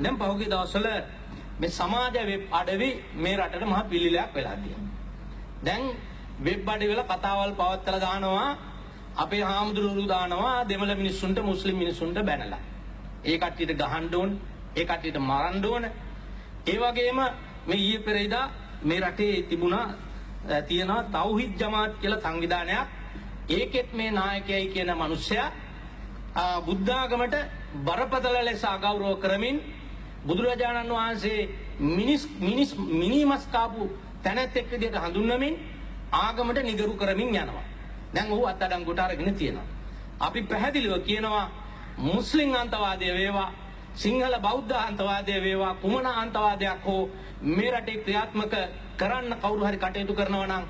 දැන් පහුගිය දවස්වල මේ සමාජ වෙබ් අඩවි මේ රටට මහා පිළිලයක් වෙලා තියෙනවා. දැන් වෙබ් අඩවි වල කතාවල් පවත්වලා දානවා, අපේ හාමුදුරුවෝ දානවා දෙමළ මිනිස්සුන්ට මුස්ලිම් මිනිස්සුන්ට බැනලා. ඒ කට්ටියට ගහන්න ඕන, ඒ කට්ටියට මරන්න ඕන. ඒ වගේම මේ ඊයේ පෙරේදා මේ රටේ තියෙනවා තෞහිද් ජමාත් කියලා සංවිධානයක්. ඒකෙත් මේ නායකයයි කියන මිනිස්සයා බුද්ධාගමට බරපතල ලෙස අගෞරව කරමින් බුදුරජාණන් වහන්සේ මිනිමස් කාපු තැනැත්තෙක් විදිහට හඳුන්වමින් ආගමට නිගරු කරමින් යනවා. දැන් ඔහු අත්අඩංගුවට අරගෙන තියෙනවා. අපි පැහැදිලිව කියනවා මුස්ලිම් අන්තවාදය වේවා, සිංහල බෞද්ධ අන්තවාදය වේවා, කුමන අන්තවාදයක් හෝ මේ රටේ ක්‍රියාත්මක කරන්න කවුරු හරි කටයුතු කරනවා නම්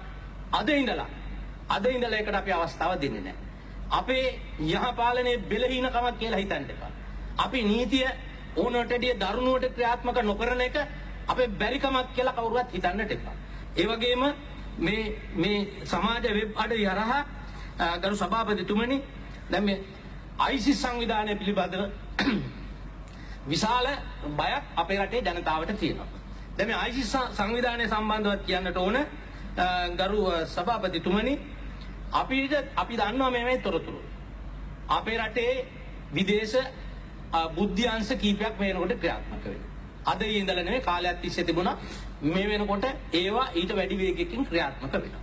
අද ඉඳලා ඒකට අපි අවස්ථාව දෙන්නේ නැහැ. අපේ යහපාලනයේ බෙලහීනකමක් කියලා හිතන්න එපා. අපි නීතිය ඕනටදී දරුණුවට ක්‍රියාත්මක නොකරන එක අපේ බැරිකමක් කියලා කවුරුවත් හිතන්නට එපා. ඒ වගේම මේ සමාජ වෙබ් අඩවි හරහා ගරු සභාපතිතුමනි දැන් මේ ISIS සංවිධානය පිළිබඳව විශාල බයක් අපේ රටේ ජනතාවට තියෙනවා. දැන් මේ ISIS සංවිධානය සම්බන්ධව කියන්නට ඕන ගරු සභාපතිතුමනි අපි දන්නවා මේ තොරතුරු. අපේ රටේ විදේශ බුද්ධ්‍යංශ කීපයක් මේ වෙනකොට ක්‍රියාත්මක වෙනවා. අද ඉඳලා නෙමෙයි කාලයක් තිස්සේ තිබුණා. මේ වෙනකොට ඒවා ඊට වැඩි වේගයකින් ක්‍රියාත්මක වෙනවා.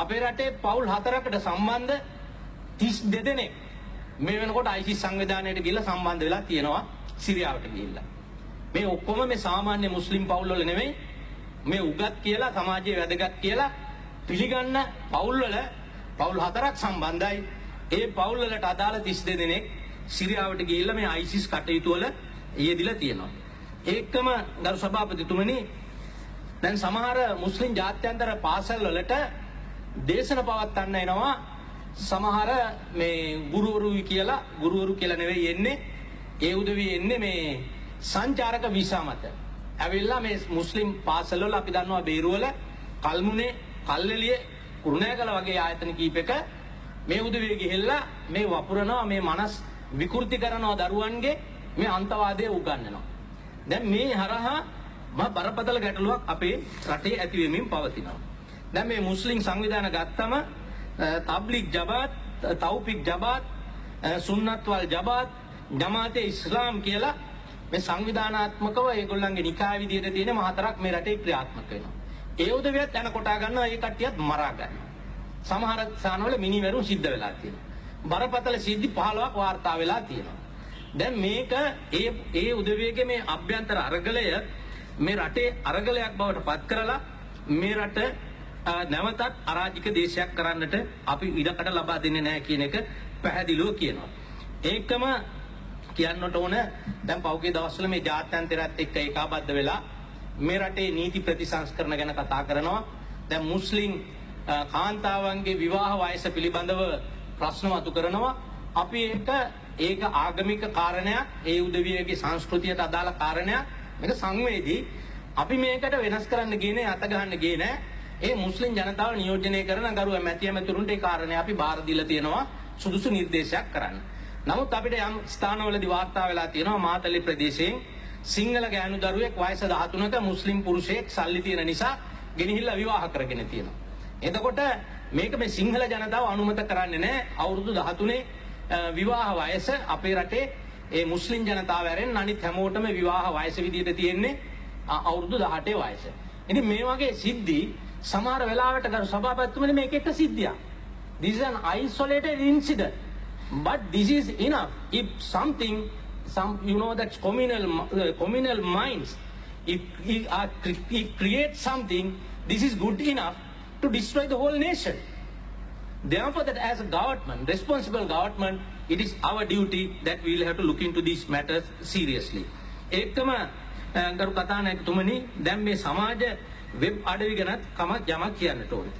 අපේ රටේ පවුල් 4කට සම්බන්ධ 32 දෙනෙක් මේ වෙනකොට ISIS සංවිධානයට ගිහිල්ලා සම්බන්ධ වෙලා තියෙනවා සිරියාවට ගිහිල්ලා. මේ ඔක්කොම මේ සාමාන්‍ය මුස්ලිම් පවුල් වල නෙමෙයි. මේ උගත් කියලා සමාජයේ වැදගත් කියලා පිළිගන්න පවුල් 4ක් සම්බන්ධයි. ඒ පවුල් වලට අදාළ 32 දෙනෙක් සිරියාවට ගිහිල්ලා මේ ISIS කටයුතු වල යෙදිලා තියෙනවා. ඒකම ගරු සභාපතිතුමනි දැන් සමහර මුස්ලිම් ජාත්‍යන්තර පාසල් වලට දේශන පවත්වන්න එනවා සමහර මේ ගුරුවරු කියලා නෙවෙයි එන්නේ, ඒ උදවිය එන්නේ මේ සංචාරක වීසා මත. ඇවිල්ලා මේ මුස්ලිම් පාසල් වල අපි දන්නවා බේරුවල, කල්මුනේ, කල්ලෙලිය, කුරුණෑගල වගේ ආයතන කීපයක මේ උදවිය ගිහිල්ලා මේ වපුරනවා, මේ මනස් විකෘති කරනවා දරුවන්ගේ, මේ අන්තවාදය උගන්වනවා. දැන් මේ හරහා බරපතල ගැටලුවක් අපේ රටේ ඇති වෙමින් පවතිනවා. දැන් මේ මුස්ලිම් සංවිධාන ගත්තම තබ්ලිග් ජමාත්, තෞෆික් ජමාත්, සුන්නත් වල් ජමාත්, ජමාතේ ඉස්ලාම් කියලා මේ සංවිධානාත්මකව ඒගොල්ලන්ගේ නිකාය විදියට තියෙන මහතරක් මේ රටේ ක්‍රියාත්මක වෙනවා. ඒ උදවියත් යන කොටා ගන්නවා, ඒ කට්ටියත් මරා ගන්නවා. සමහර ස්ථානවල මිනිමරුන් සිද්ධ වෙලා තියෙනවා. බරපතල සිද්ධි 15ක් වාර්තා වෙලා තියෙනවා. දැන් මේක ඒ උදවියගේ මේ අභ්‍යන්තර අරගලය මේ රටේ අරගලයක් බවට පත් කරලා මේ රට නැවතත් අරාජික දේශයක් කරන්නට අපි ඉඩකඩ ලබා දෙන්නේ නැහැ කියන එක පැහැදිලිව කියනවා. ඒකම කියන්නට ඕන දැන් පෞද්ගලික දවස්වල මේ ජාත්‍යන්තරයත් එක්ක ඒකාබද්ධ වෙලා මේ රටේ නීති ප්‍රතිසංස්කරණ ගැන කතා කරනවා. දැන් මුස්ලිම් කාන්තාවන්ගේ විවාහ වයස පිළිබඳව ප්‍රශ්න මතු කරනවා. අපි ඒක ආගමික කාරණයක්, ඒ උදවියගේ සංස්කෘතියට අදාළ කාරණයක්. මේක සංවේදී. අපි මේකට වෙනස් කරන්න ගියේ අත ගහන්න ගියේ නෑ. ඒ මුස්ලිම් ජනතාව නියෝජනය කරන ගරු ඇමැතිතුරුන්ට ඒ කාරණේ අපි බාර දීලා තියෙනවා සුදුසු නිර්දේශයක් කරන්න. නමුත් අපිට යම් ස්ථානවලදී වාර්තා වෙලා තියෙනවා මාතලේ ප්‍රදේශයෙන් සිංහල ගෑනු දරුවෙක් වයස 13ක මුස්ලිම් පුරුෂයෙක් සල්ලි තියෙන නිසා ගෙනහිල්ලා විවාහ කරගෙන තියෙනවා. එතකොට මේක මේ සිංහල ජනතාව අනුමත කරන්නේ නැහැ. අවුරුදු 13 විවාහ වයස අපේ රටේ ඒ මුස්ලිම් ජනතාව ඇරෙන් අනිත් හැමෝටම විවාහ වයස විදිහට තියෙන්නේ අවුරුදු 18 වයස. ඉතින් මේ වගේ සිද්ධි සමහර වෙලාවට ගරු සභාපතිතුමනි මේක එක සිද්ධියක්. This is an isolated incident. But this is enough. If that communal minds, if create something, this is good enough to destroy the whole nation. Therefore, that as a government, responsible government, it is our duty that we will have to look into these matters seriously. ඒකම ගරු කතානායකතුමනි දැන් මේ සමාජ web අඩවි ගැනත් කමක් යමක් කියන්නට ඕනේ.